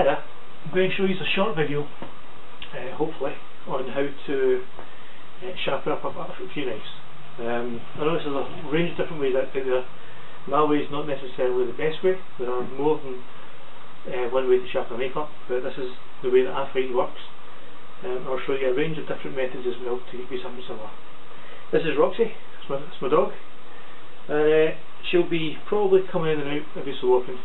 Hiya, I'm going to show you a short video, hopefully, on how to sharpen up a few knives. I know there's a range of different ways out there. My way is not necessarily the best way. There are more than one way to sharpen a knife up, but this is the way that I find works. I'll show you a range of different methods as well to give you something similar. This is Roxy, it's my dog, and she'll be probably coming in and out every so often.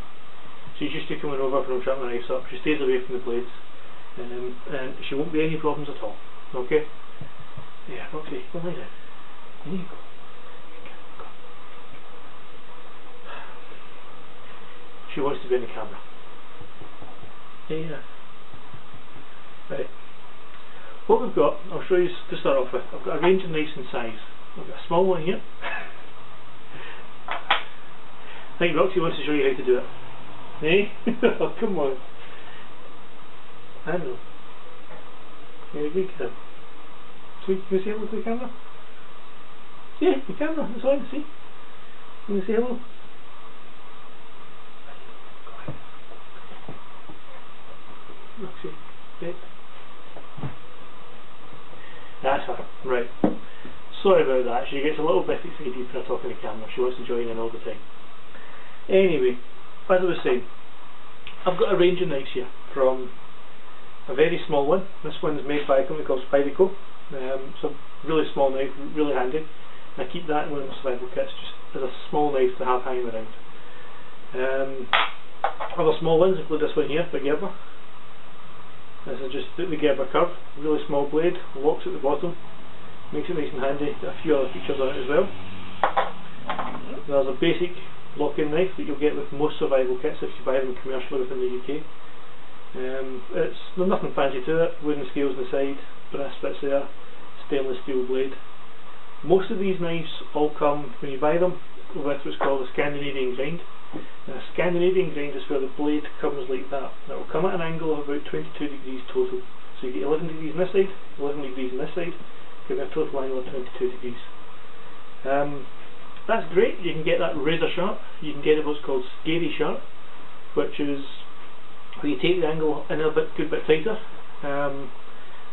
She's used to coming over when I'm sharpening the knives up. She stays away from the blades, and she won't be any problems at all. Okay? Yeah, Roxy, go lie down. There you go. Go. She wants to be in the camera. Yeah. Right. What we've got, I'll show you to start off with. I've got a range of knives and size. I've got a small one here. I think Roxy wants to show you how to do it. Eh? Oh, come on. I know. Yeah, good girl. So can you say hello to the camera? Yeah, the camera, that's all I can see. Can you say hello? Roxy, bed. That's her, right. Sorry about that, she gets a little bit excited when I talk on the camera. She wants to join in all the time. Anyway, as I was saying, I've got a range of knives here, from a very small one. This one's made by a company called Spyderco. It's a really small knife, really handy. And I keep that in one of my survival kits just as a small knife to have hanging around. Other small ones include this one here, the Gerber. This is just the Gerber curve, really small blade, locks at the bottom, makes it nice and handy. Got a few other features on it as well. There's a basic lock-in knife that you'll get with most survival kits if you buy them commercially within the UK. There's nothing fancy to it, wooden scales on the side, brass bits there, stainless steel blade. Most of these knives all come, when you buy them, with what's called a Scandinavian grind. Now, a Scandinavian grind is where the blade comes like that. It will come at an angle of about 22 degrees total. So you get 11 degrees on this side, 11 degrees on this side, giving a total angle of 22 degrees. That's great, you can get that razor sharp. You can get what's called scary sharp, which is where you take the angle in a good bit tighter,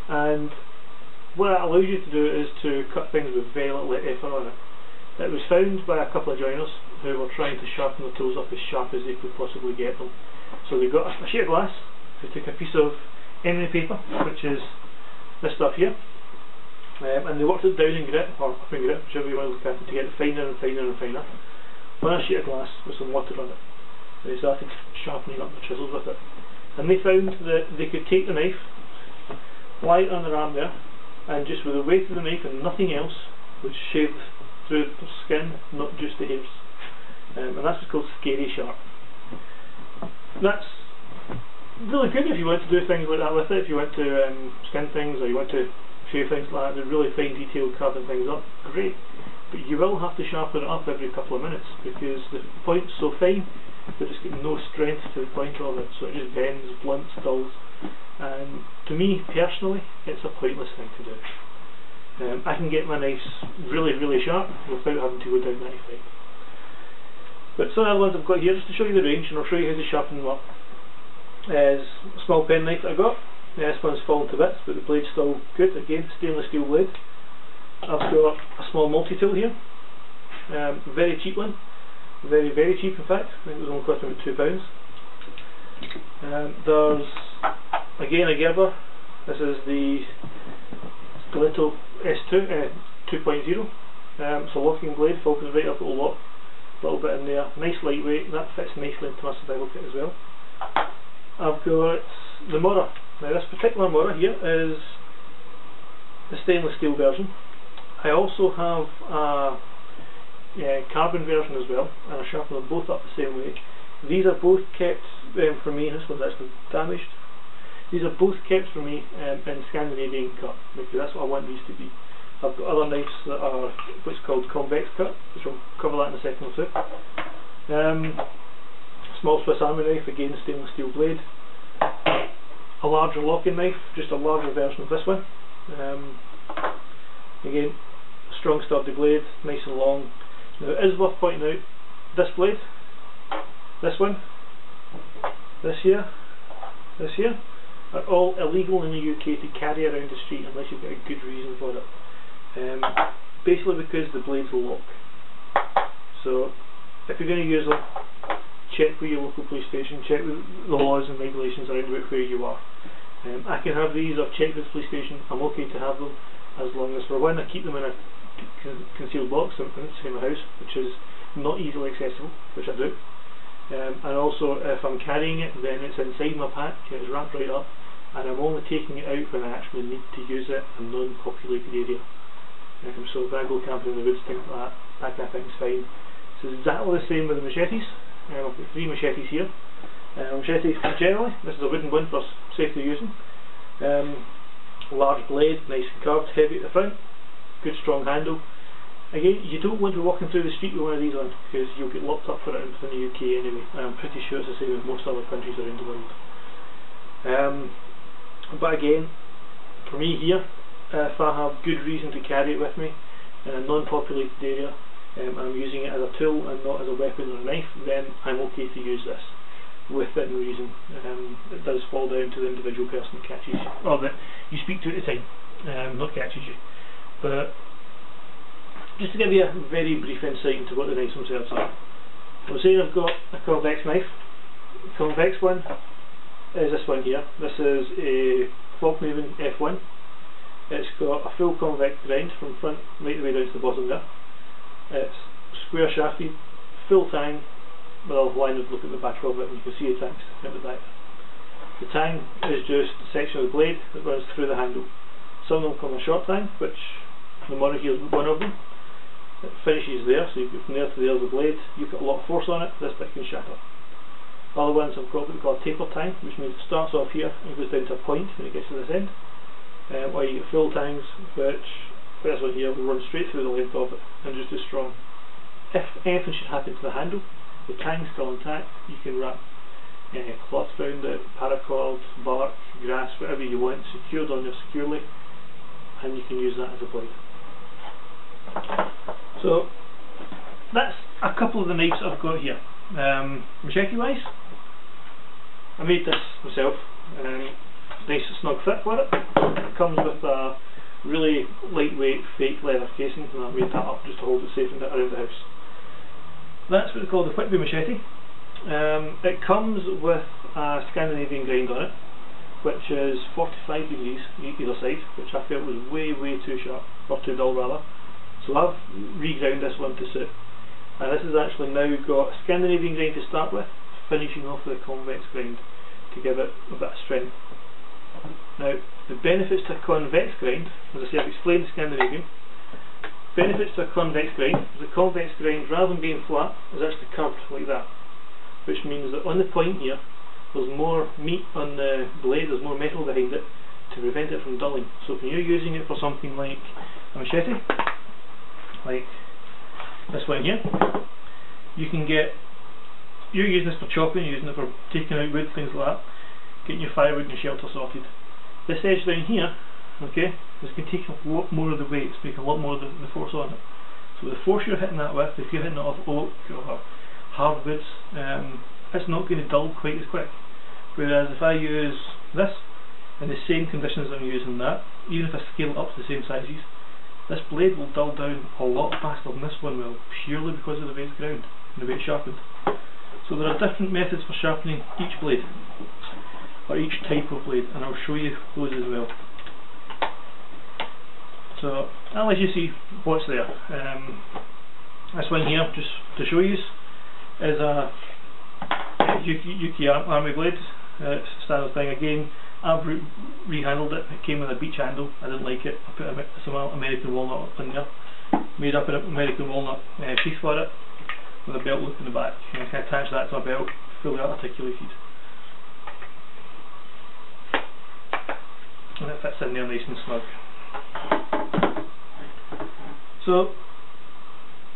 and what that allows you to do is to cut things with very little effort on it. It was found by a couple of joiners who were trying to sharpen the tools up as sharp as they could possibly get them. So they got a sheet of glass, they took a piece of emery paper, which is this stuff here, and they worked it down in grit, or up in grit, whichever you want to look at it, to get it finer and finer and finer, on a sheet of glass with some water on it. They started sharpening up the chisels with it, and they found that they could take the knife, lie it on their arm there, and just with the weight of the knife and nothing else, would shave through the skin, not just the hairs. And that's what's called scary sharp. That's really good if you want to do things like that with it, if you want to skin things, or you want to shave things like that, to really fine detailed carving things up, great. But you will have to sharpen it up every couple of minutes, because the point's so fine that it's got no strength to the point of it, so it just bends, blunts, dulls, and to me personally it's a pointless thing to do. I can get my knives really sharp without having to go down that effect. But some other ones I've got here, just to show you the range, and I'll show you how to sharpen them up. Is a small pen knife that I got. This one's fallen to bits, but the blade's still good. Again, stainless steel blade. I've got a small multi-tool here, very cheap one, very cheap in fact. I think it was only costing about £2. There's again a Gerber. This is the Stiletto S2 2.0. It's a locking blade, focus right up at the lock, a little bit in there, nice lightweight, that fits nicely into my survival kit as well. I've got the Mora. Now this particular Mora here is the stainless steel version. I also have a carbon version as well, and I sharpen them both up the same way. These are both kept for me, this one's actually damaged. These are both kept for me in Scandinavian cut, because that's what I want these to be. I've got other knives that are what's called convex cut, which I'll cover that in a second or two. Small Swiss Army knife, again stainless steel blade. A larger locking knife, just a larger version of this one. Again, strong sturdy blade, nice and long. Now it is worth pointing out, this blade, this one, this here, this here, are all illegal in the UK to carry around the street unless you've got a good reason for it. Basically because the blades will lock. So if you're going to use them, check with your local police station, check with the laws and regulations around about where you are. I can have these, I've checked with the police station, I'm okay to have them as long as, for one, I keep them in a concealed box in my house, which is not easily accessible, which I do. And also if I'm carrying it, then it's inside my pack, it's wrapped right up, and I'm only taking it out when I actually need to use it in a non-populated area. So if I go camping in the woods, things like that, that kind of thing's fine. So it's exactly the same with the machetes. I've got 3 machetes here. Machetes generally, this is a wooden one for safety using. Large blade, nice and curved, heavy at the front, good strong handle. Again, you don't want to be walking through the street with one of these on, because you'll get locked up for it within the UK anyway. I'm pretty sure it's the same with most other countries around the world. But again, for me here, if I have good reason to carry it with me in a non-populated area, and I'm using it as a tool and not as a weapon or a knife, then I'm okay to use this within reason. It does fall down to the individual person that catches you, or that you speak to at the time, not catches you. But just to give you a very brief insight into what the knives themselves are. I was saying I've got a convex knife. The convex one is this one here. This is a Falkmaven F1. It's got a full convex grind from front right the way down to the bottom there. It's square shafted, full tang. Well, line would look at the back of it and you can see the tangs at the back. The tang is just a section of the blade that runs through the handle. Some of them come a short tang, which the model here is one of them. It finishes there, so you go from there to there of the blade. You put a lot of force on it, this bit can shatter. Other ones have got what we call a taper tang, which means it starts off here and goes down to a point when it gets to this end. Or you get full tangs, which this one here will run straight through the length of it and just as strong. If anything should happen to the handle, the tang's still intact, you can wrap cloth around it, paracord, bark, grass, whatever you want, secured on there securely, and you can use that as a blade. So that's a couple of the knives I've got here. Machete wise, I made this myself. Nice snug fit for it. It comes with a really lightweight fake leather casing, and I made that up just to hold it safe and around the house. That's what they call the Whitby machete. It comes with a Scandinavian grind on it, which is 45 degrees either side, which I felt was way too sharp, or too dull rather. So I've reground this one to suit. And this has actually now got a Scandinavian grind to start with, finishing off with a convex grind to give it a bit of strength. Now, the benefits to a convex grind, as I say, I've explained the Scandinavian. Benefits to a convex grind is the convex grind, rather than being flat, is actually curved like that, which means that on the point here, there's more meat on the blade, there's more metal behind it to prevent it from dulling. So when you're using it for something like a machete, like this one here, you can get, you're using this for chopping, you're using it for taking out wood, things like that, getting your firewood and your shelter sorted. This edge down here, okay, this can take a lot more of the weight, make a lot more of the force on it. So the force you're hitting that with, if you're hitting it off oak or hardwoods, it's not going to dull quite as quick. Whereas if I use this in the same conditions I'm using that, even if I scale it up to the same sizes, this blade will dull down a lot faster than this one will, purely because of the way it's ground and the way it's sharpened. So there are different methods for sharpening each blade, or each type of blade, and I'll show you those as well. So I'll let you see what's there. This one here, just to show you, is a UK Army blade. Standard thing again. I've rehandled it. It came with a beech handle. I didn't like it. I put some American walnut in there. Made up an American walnut sheath for it with a belt loop in the back. And I can attach that to a belt, fully articulated. And it fits in there nice and snug. So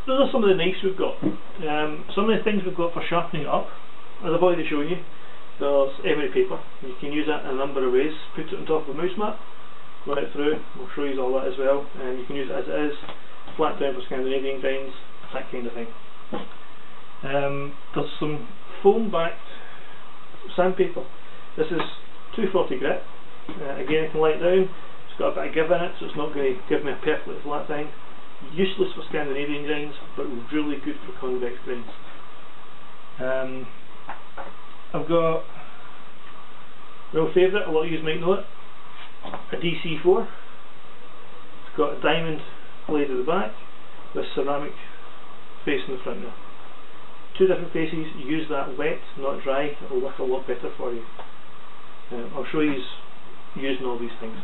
those are some of the knives we've got. Some of the things we've got for sharpening it up, as I've already shown you, there's emery paper. You can use that in a number of ways. Put it on top of a mouse mat, run it through, we'll show you all that as well. And you can use it as it is, flat down for Scandinavian grinds, that kind of thing. There's some foam backed sandpaper. This is 240 grit. Again, I can light down. It's got a bit of give in it, so it's not going to give me a perfectly flat thing. Useless for Scandinavian grinds, but really good for convex grinds. I've got real favourite, a lot of you might know it, a DC4. It's got a diamond blade at the back with ceramic face in the front there. Two different faces. Use that wet, not dry. It will work a lot better for you. I'll show you using all these things.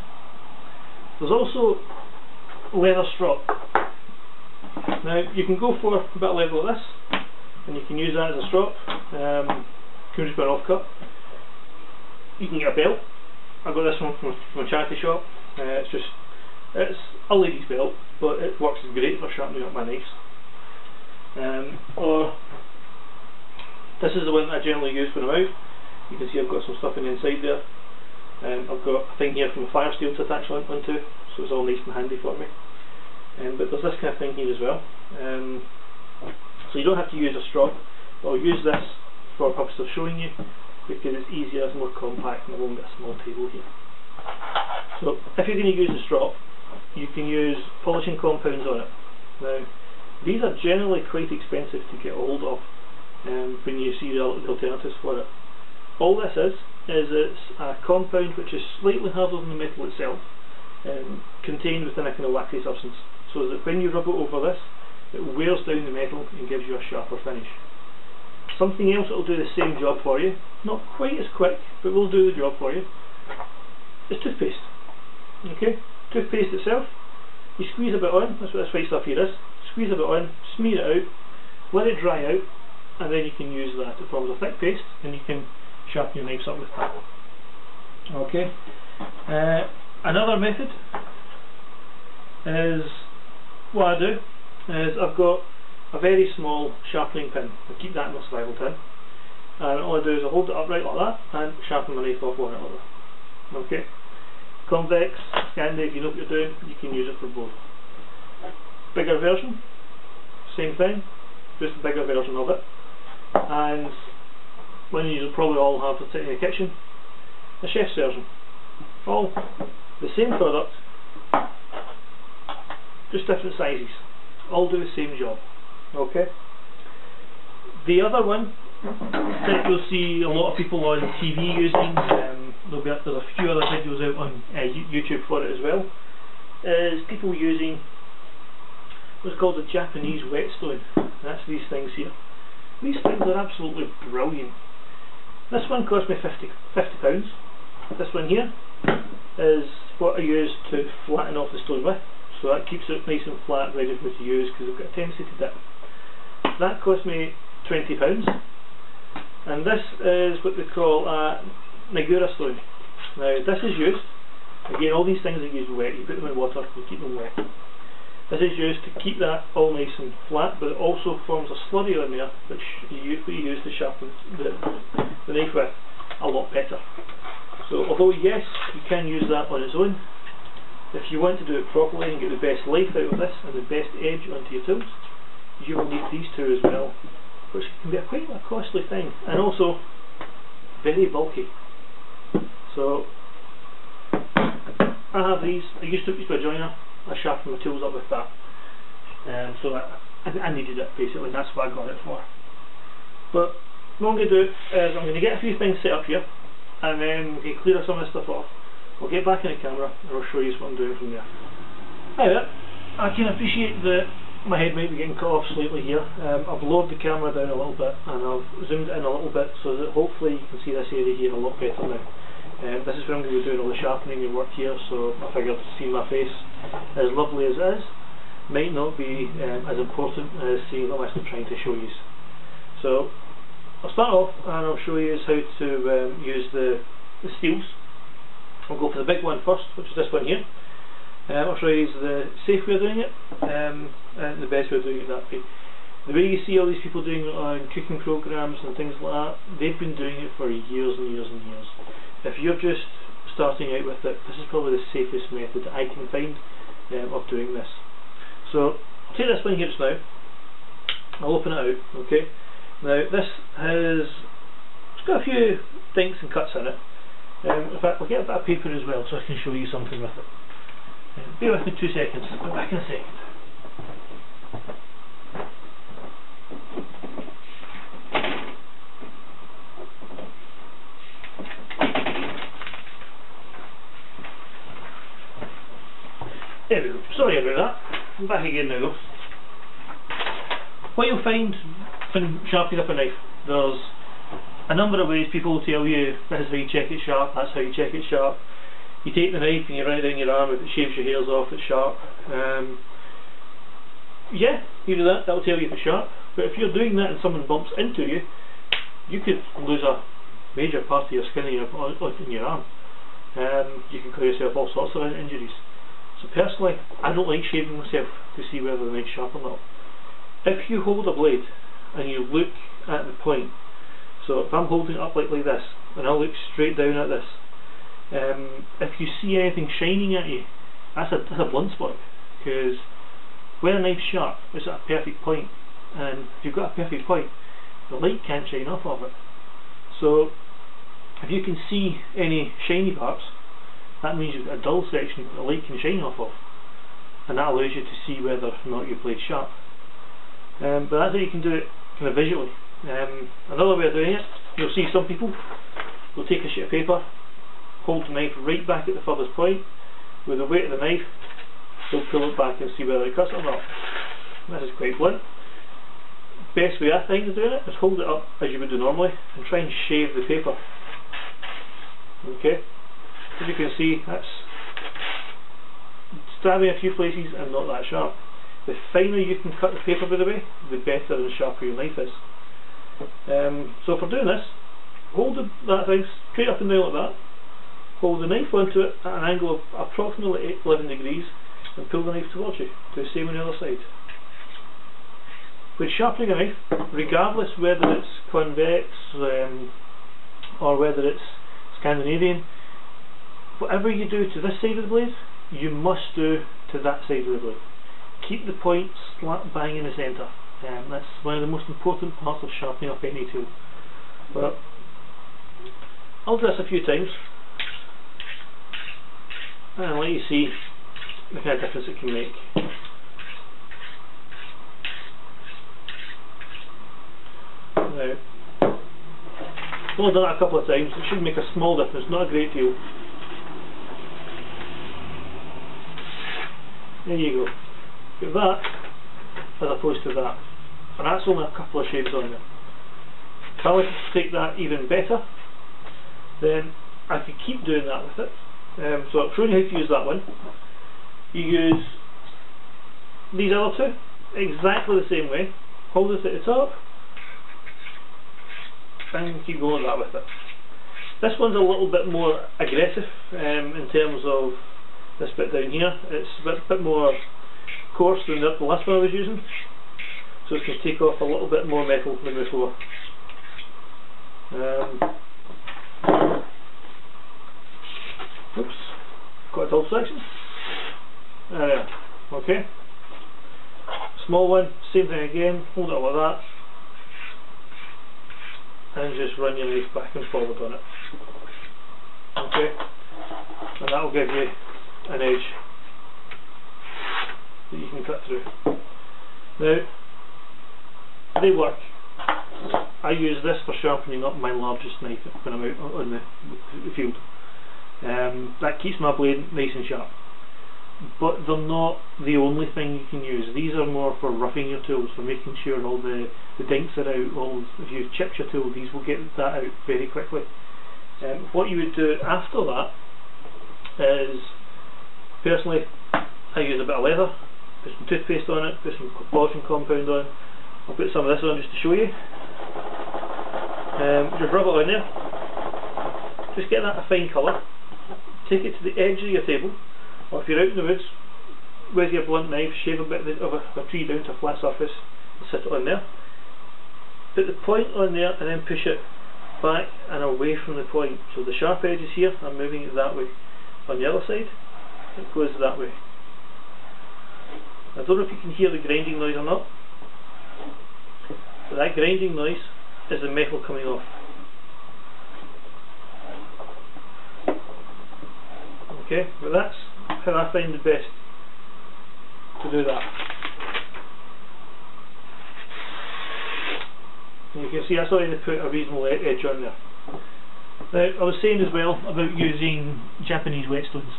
There's also leather strop. Now you can go for a bit of leather like this, and you can use that as a strop. You can just put an offcut. You can get a belt. I got this one from a charity shop. It's a lady's belt, but it works great for sharpening up my knives. Or this is the one that I generally use when I'm out. You can see I've got some stuff in the inside there. I've got a thing here from a fire steel to attach onto, so it's all nice and handy for me. But there's this kind of thing here as well. So you don't have to use a strop, but I'll use this for the purpose of showing you, because it's easier, it's more compact, and I've only got a small table here. So if you're going to use a strop, you can use polishing compounds on it. Now these are generally quite expensive to get a hold of when you see the alternatives for it. All this is it's a compound which is slightly harder than the metal itself, contained within a kind of waxy substance, so that when you rub it over this, it wears down the metal and gives you a sharper finish. Something else that will do the same job for you, not quite as quick, but will do the job for you, is toothpaste. Okay, toothpaste itself, you squeeze a bit on, that's what this white stuff here is, squeeze a bit on, smear it out, let it dry out, and then you can use that. It forms a thick paste, and you can sharpen your knives up with that. Okay, another method is, what I do is I've got a very small sharpening pin. I keep that in my survival tin, and all I do is I hold it upright like that and sharpen my knife off on it like that. Okay, convex, Scandi, if you know what you're doing, you can use it for both. Bigger version, same thing, just a bigger version of it. And one you'll probably all have to sit in the kitchen, the chef's version. All the same product, just different sizes, all do the same job. Okay. The other one that you'll see a lot of people on TV using, there's a few other videos out on YouTube for it as well, is people using what's called a Japanese whetstone. That's these things here. These things are absolutely brilliant. This one cost me £50. This one here is what I use to flatten off the stone with, so that keeps it nice and flat, ready for me to use, because I've got a tendency to dip. That cost me £20, and this is what they call a Nagura stone. Now this is used, again all these things are used wet, you put them in water, you keep them wet. This is used to keep that all nice and flat, but it also forms a slurry on there which you use to sharpen the knife with a lot better. So although yes, you can use that on its own, if you want to do it properly and get the best life out of this and the best edge onto your tools, you will need these two as well, which can be quite a costly thing, and also very bulky. So I have these. I used to a joiner. I sharpen my tools up with that, so I needed it basically. That's what I got it for. But what I'm going to do is I'm going to get a few things set up here, and then we can clear some of this stuff off. I'll get back in the camera and I'll show you what I'm doing from there. Hi there. I can appreciate that my head might be getting cut off slightly here. I've lowered the camera down a little bit and I've zoomed in a little bit so that hopefully you can see this area here a lot better now. This is where I'm going to be doing all the sharpening and work here, so I figured seeing my face, as lovely as it is, might not be as important as seeing what I'm actually trying to show you. So I'll start off and I'll show you how to use the steels. I'll go for the big one first, which is this one here. I'll show you the safe way of doing it and the best way of doing it that way. The way you see all these people doing it on cooking programs and things like that, they've been doing it for years and years and years. If you're just starting out with it, this is probably the safest method I can find of doing this. So I'll take this one here just now. I'll open it out. Okay. Now this has, it's got a few dinks and cuts in it. In fact, I'll get a bit of paper as well so I can show you something with it. Bear with me 2 seconds, I'll be back in a second. There we go, sorry about that. I'm back again now though. What you'll find when sharpening up a knife, there's a number of ways people will tell you this is how you check it sharp, that's how you check it sharp. You take the knife and you run it down your arm, if it shaves your hairs off it's sharp. Yeah, you do that, that'll tell you if it's sharp. But if you're doing that and someone bumps into you, you could lose a major part of your skin in your arm. You can cause yourself all sorts of injuries. So personally, I don't like shaving myself to see whether the knife's sharp or not. If you hold a blade and you look at the point, so if I'm holding it up like this and I look straight down at this, if you see anything shining at you, that's a blunt spot, because when a knife's sharp, it's at a perfect point, and if you've got a perfect point, the light can't shine off of it. So if you can see any shiny parts, that means you've got a dull section that the light can shine off of, and that allows you to see whether or not your blade's sharp. But that's how you can do it kind of visually. Another way of doing it, you'll see some people will take a sheet of paper, hold the knife right back at the furthest point, with the weight of the knife they'll pull it back and see whether it cuts it or not. This is quite blunt. Best way I think of doing it is hold it up as you would do normally and try and shave the paper. Okay, as you can see, that's stabbing a few places and not that sharp. The finer you can cut the paper, by the way, the better and sharper your knife is. So for doing this, hold that thing straight up and down like that, hold the knife onto it at an angle of approximately 11 degrees and pull the knife towards you. Do the same on the other side. When sharpening a knife, regardless whether it's convex or whether it's Scandinavian, whatever you do to this side of the blade, you must do to that side of the blade. Keep the point slap bang in the centre. That's one of the most important parts of sharpening up any tool. But I'll do this a few times and I'll let you see the kind of difference it can make. Now, I've only done it a couple of times, it should make a small difference, not a great deal. There you go. Get that as opposed to that. And that's only a couple of shades on there. If I wanted to take that even better, then I could keep doing that with it. So I'll show you how to use that one. You use these other two exactly the same way. Hold it at the top and keep going like that with it. This one's a little bit more aggressive in terms of this bit down here. It's a bit more coarse than the last one I was using, so it's going to take off a little bit more metal than before. Oops, got a dull section. There we are. Okay. Small one, same thing again, hold it like that and just run your knife back and forward on it. Okay, and that will give you an edge that you can cut through. Now, they work. I use this for sharpening up my largest knife when I'm out on the field. That keeps my blade nice and sharp. But they're not the only thing you can use. These are more for roughing your tools, for making sure all the dinks are out. If you've chipped your tool, these will get that out very quickly. What you would do after that is, personally, I use a bit of leather, put some toothpaste on it, put some polishing compound on. I'll put some of this on just to show you. Just rub it on there. Just get that a fine colour. Take it to the edge of your table, or if you're out in the woods with your blunt knife, shave a bit of a tree down to a flat surface and sit it on there. Put the point on there and then push it back and away from the point. So the sharp edge is here, I'm moving it that way. On the other side, it goes that way. I don't know if you can hear the grinding noise or not, but that grinding noise is the metal coming off. Okay, but that's how I find it best to do that. And you can see that's already put a reasonable edge on there. Now, I was saying as well about using Japanese whetstones,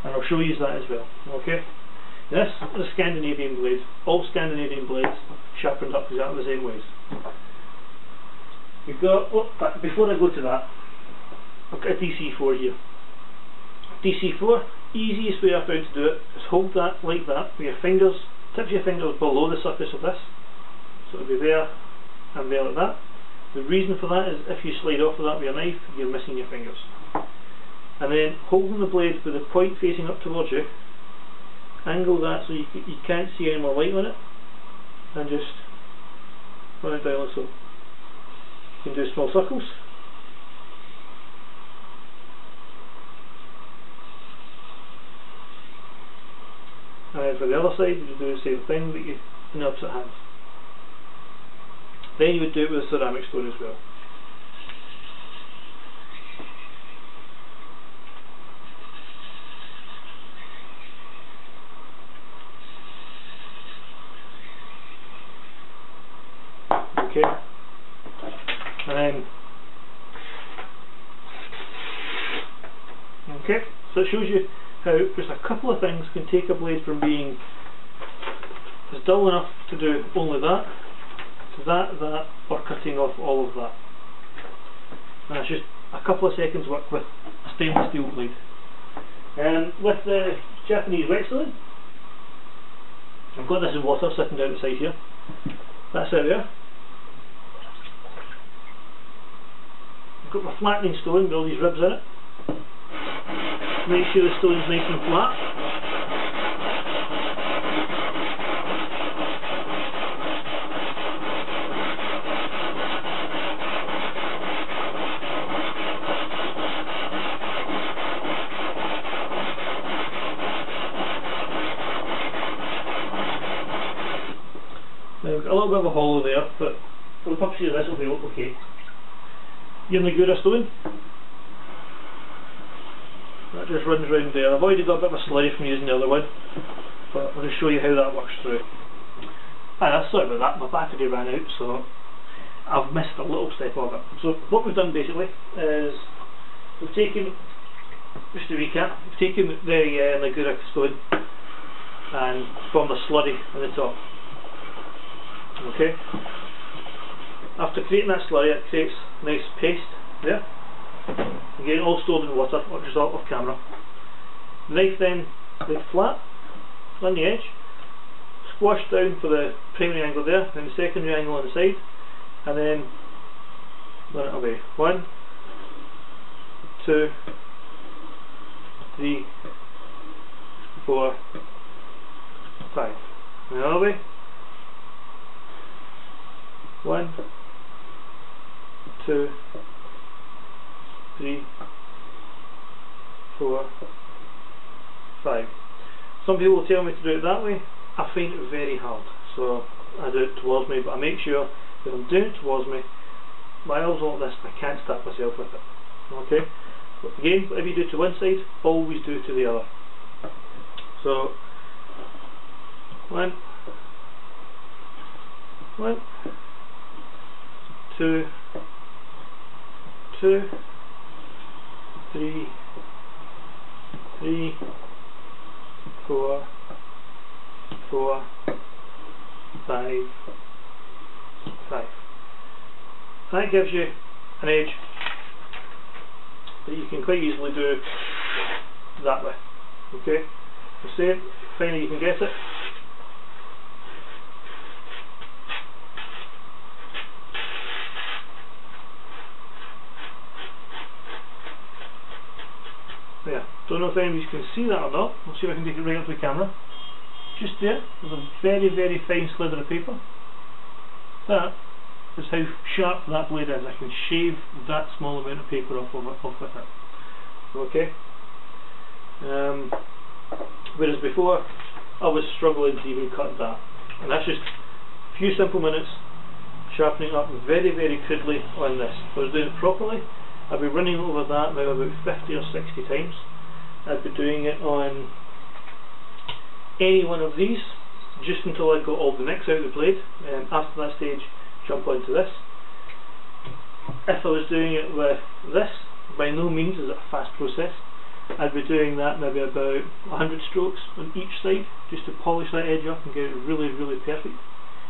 and I'll show you that as well. Okay, this is a Scandinavian blade. All Scandinavian blades sharpened up exactly the same ways. You've got, oh, but before I go to that, I've got a DC4 here. DC4, easiest way I've found to do it is hold that like that with your fingers, tip your fingers below the surface of this, so it'll be there and there like that. The reason for that is if you slide off of that with your knife, you're missing your fingers. And then holding the blade with the point facing up towards you, angle that so you can't see any more light on it, and just run it down like so. You can do small circles. And then for the other side, you do the same thing, but you in the opposite hands. Then you would do it with a ceramic stone as well. Okay, and then okay, so it shows you how just a couple of things can take a blade from being it's dull enough to do only that to that, or cutting off all of that. And it's just a couple of seconds work with a stainless steel blade. And with the Japanese whetstone, I've got this in water sitting down the side here. That's it there. I've got my flattening stone with all these ribs in it. Make sure the stone's nice and flat. Now we've got a little bit of a hollow there, but for the purposes of this will be okay. Your Nagura stone, that just runs round there. I've already got a bit of a slurry from using the other one, but I'll just show you how that works through. Ah, sorry about that, my battery ran out, so I've missed a little step of it. So what we've done basically is we've taken, just to recap, we've taken the Nagura stone and formed a slurry on the top. Okay. After creating that slurry, it creates a nice paste there. Again, all stored in water, which is off camera. The knife then laid flat on the edge, squashed down for the primary angle there, then the secondary angle on the side, and then run it away. 1, 2, 3, 4, 5. And the other way. 1, 2, 3, 4, 5. Some people will tell me to do it that way. I find it very hard, so I do it towards me, but I make sure if I'm doing it towards me, my elbows like this, I can't stab myself with it. Okay? But again, whatever you do to one side, always do to the other. So 1, 2, 2, 3, 3, 4, 4, 5, 5. That gives you an edge that you can quite easily do that way. Okay? So say finally you can get it. There. Don't know if any of you can see that or not. I'll see if I can take it right up to the camera. Just there, there's a very, very fine slither of paper. That is how sharp that blade is. I can shave that small amount of paper off with it. Okay? Whereas before, I was struggling to even cut that. And that's just a few simple minutes sharpening up very, very crudely on this. If I was doing it properly, I'll be running over that now about 50 or 60 times. I'd be doing it on any one of these just until I got all the nicks out of the blade. After that stage, jump onto this. If I was doing it with this, by no means is it a fast process. I'd be doing that maybe about 100 strokes on each side just to polish that edge up and get it really, really perfect.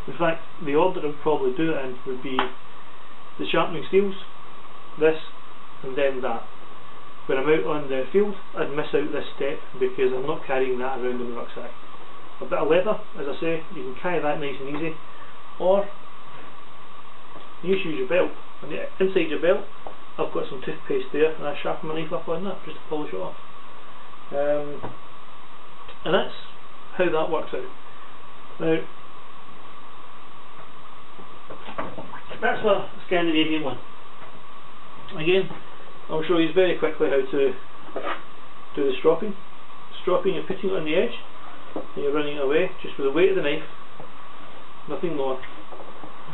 In fact, the order I'd probably do it in would be the sharpening steels, this, and then that. When I'm out on the field, I'd miss out this step because I'm not carrying that around in the rucksack. A bit of leather, as I say, you can carry that nice and easy, or you just use your belt. On the inside your belt, I've got some toothpaste there, and I sharpen my knife up on that just to polish it off. And that's how that works out. Now, that's a Scandinavian one. Again, I'll show you very quickly how to do the stropping. Stropping, you're putting it on the edge, and you're running it away just with the weight of the knife, nothing more.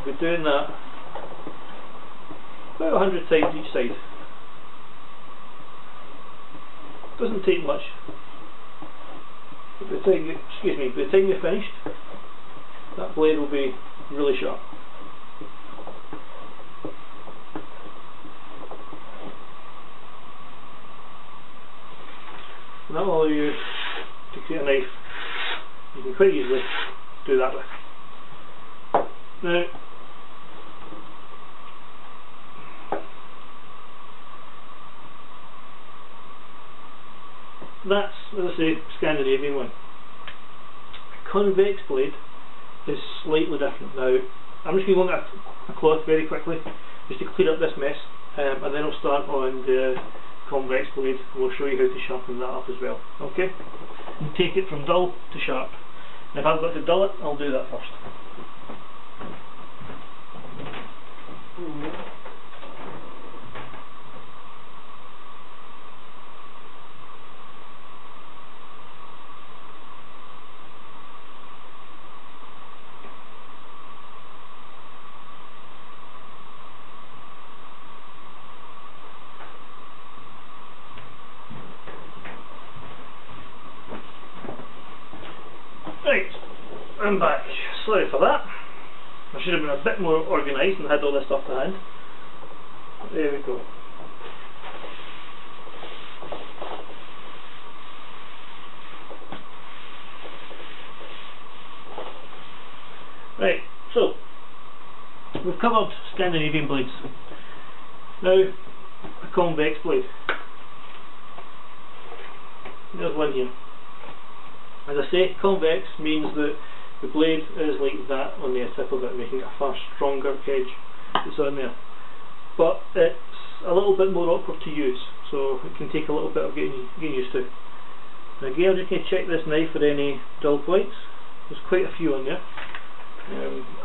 We're doing that about 100 times each side. Doesn't take much. By the time you're finished, that blade will be really sharp. And that will allow you to create a knife you can quite easily do that with. Now, that's, as I say, Scandinavian one. Convex blade is slightly different. Now, I'm just going to get a cloth very quickly just to clear up this mess, and then I'll start on the convex blade and we'll show you how to sharpen that up as well. Okay? And take it from dull to sharp. And if I've got to dull it, I'll do that first. Right, I'm back. Sorry for that. I should have been a bit more organised and had all this stuff to hand. There we go. Right, so we've covered Scandinavian blades. Now, a convex blade. There's one here. As I say, convex means that the blade is like that on the tip of it, making it a far stronger edge that's on there. But it's a little bit more awkward to use, so it can take a little bit of getting used to. Now again, I'm just going to check this knife for any dull points. There's quite a few on there.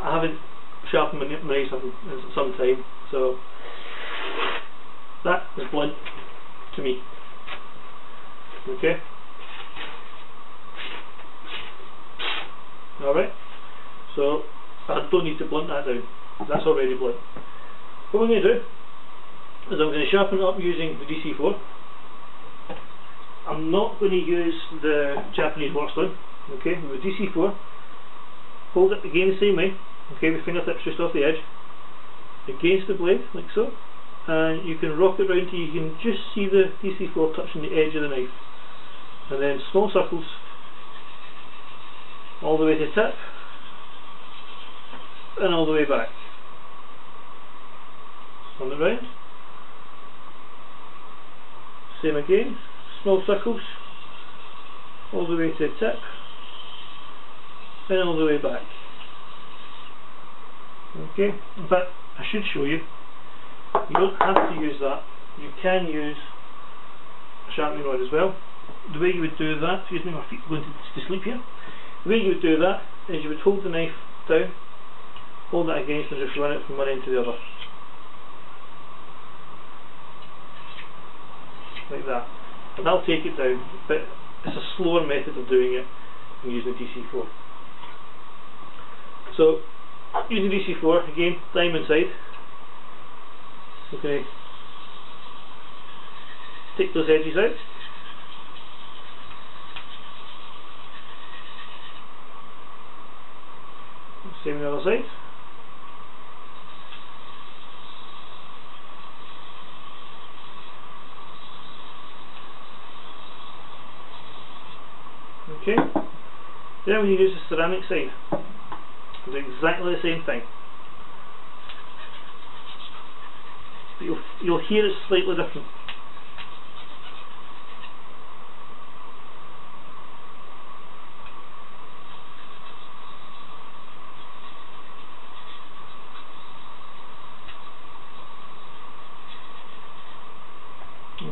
I haven't sharpened my knife in some time, so that is blunt to me. Okay. Alright, so I don't need to blunt that down, that's already blunt. What I'm going to do is I'm going to sharpen it up using the DC4. I'm not going to use the Japanese workstone. Okay, with DC4, hold it again the same way, okay, with fingertips just off the edge, against the blade, like so, and you can rock it round till you can just see the DC4 touching the edge of the knife, and then small circles all the way to tip and all the way back. On the round, same again, small circles all the way to tip and all the way back. Okay, but I should show you, you don't have to use that, you can use a sharpening rod as well. The way you would do that, excuse me, my feet are going to sleep here. The way you would do that is you would hold the knife down, hold that against and just run it from one end to the other. Like that. And that'll take it down, but it's a slower method of doing it than using the DC4. So, using DC4, again, diamond side. Okay, take those edges out. Same on the other side. Okay, then when you use the ceramic side, do exactly the same thing. But you'll hear it slightly different.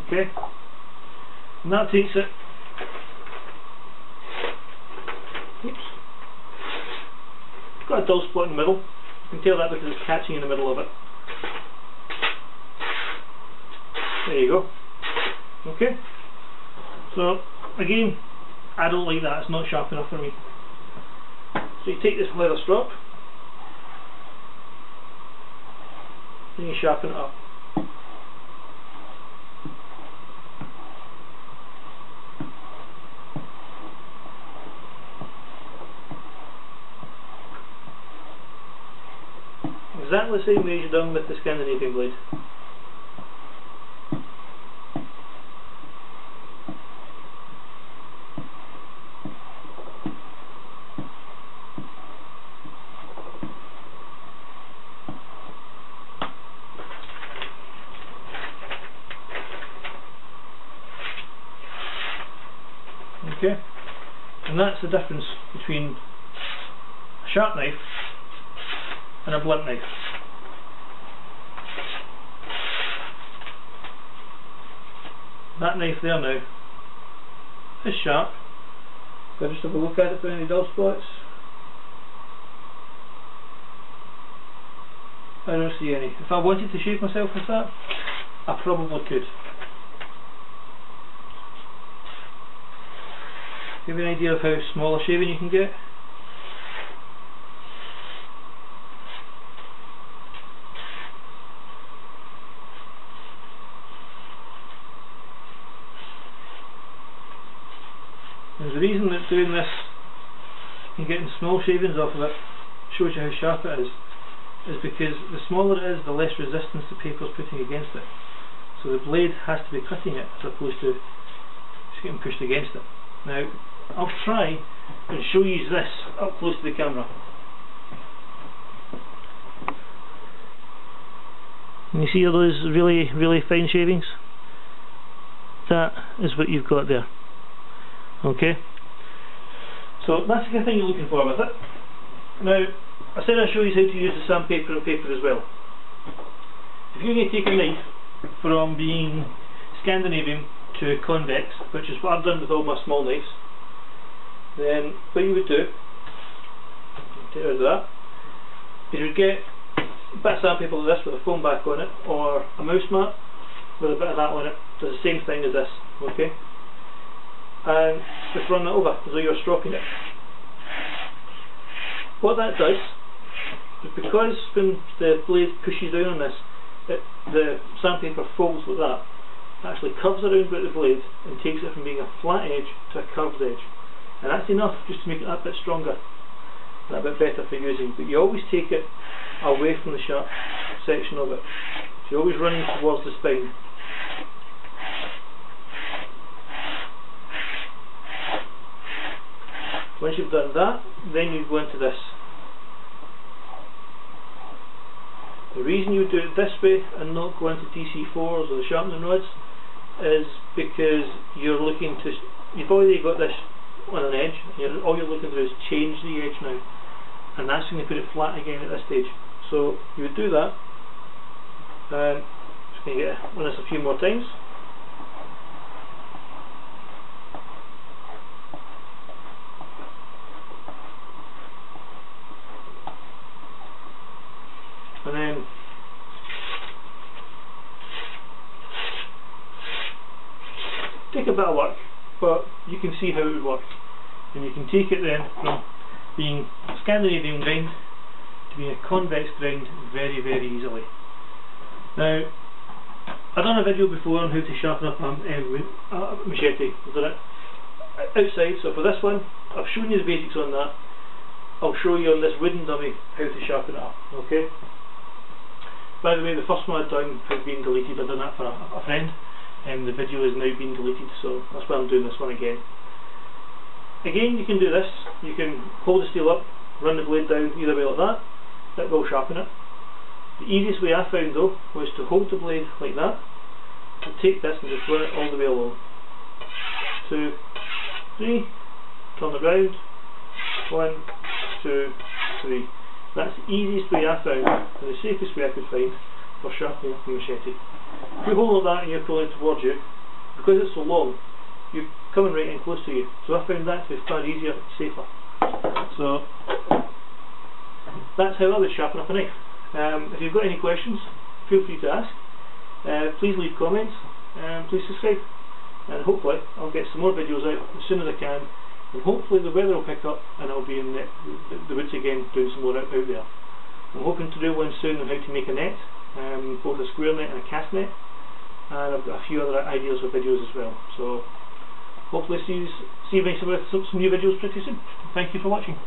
Okay, and that takes it. Oops. It's got a dull spot in the middle. You can tell that because it's catching in the middle of it. There you go. Okay. So again, I don't like that. It's not sharp enough for me. So you take this leather strop, and you sharpen it up. Exactly the same way as you've done with the Scandinavian blade. Okay, and that's the difference between a sharp knife and a blunt knife. That knife there now is sharp. If I just have a look at it for any dull spots, I don't see any. If I wanted to shave myself with that, I probably could. Give you an idea of how small a shaving you can get. And the reason that doing this and getting small shavings off of it shows you how sharp it is because the smaller it is, the less resistance the paper is putting against it. So the blade has to be cutting it as opposed to just getting pushed against it. Now, I'll try and show you this up close to the camera. And you see all those really fine shavings? That is what you've got there. Okay, so that's the kind of thing you're looking for with it. Now, I said I'd show you how to use the sandpaper and paper as well. If you're going to take a knife from being Scandinavian to convex, which is what I've done with all my small knives, then what you would do, take out of that, is you would get a bit of sandpaper like this with a foam back on it, or a mouse mat with a bit of that on it. Does the same thing as this, okay? And just run that over as though you're stropping it. What that does is, because when the blade pushes down on this, the sandpaper folds like that, it actually curves around about the blade and takes it from being a flat edge to a curved edge. And that's enough just to make it a bit stronger and a bit better for using. But you always take it away from the sharp section of it. So you're always running towards the spine. Once you've done that, then you go into this. The reason you do it this way and not go into DC4s or the sharpening rods is because you're looking to, you've already got this on an edge, all you're looking to do is change the edge now, and that's going to put it flat again at this stage. So you would do that, and just going to get on this a few more times. And then take a bit of work, but you can see how it would work. And you can take it then from being Scandinavian grind to being a convex grind very easily. Now, I've done a video before on how to sharpen up a machete. I've done it outside, so for this one I've shown you the basics on that. I'll show you on this wooden dummy how to sharpen it up, okay? By the way, the first one I've done has been deleted. I've done that for a friend, and the video has now been deleted, so that's why I'm doing this one again. Again, you can do this. You can hold the steel up, run the blade down either way like that. That will sharpen it. The easiest way I found though was to hold the blade like that and take this and just run it all the way along. 2, 3, turn it round, 1, 2, 3. That's the easiest way I found and the safest way I could find for sharpening up a machete. If you hold like that and you're pulling towards you, because it's so long, you're coming right in close to you. So I found that to be far easier and safer. So that's how I would sharpen up a knife. If you've got any questions, feel free to ask. Please leave comments and please subscribe. And hopefully I'll get some more videos out as soon as I can. And hopefully the weather will pick up and I'll be in the woods again doing some more out there. I'm hoping to do one soon on how to make a net, both a square net and a cast net. And I've got a few other ideas for videos as well. So hopefully see you with some new videos pretty soon. Thank you for watching.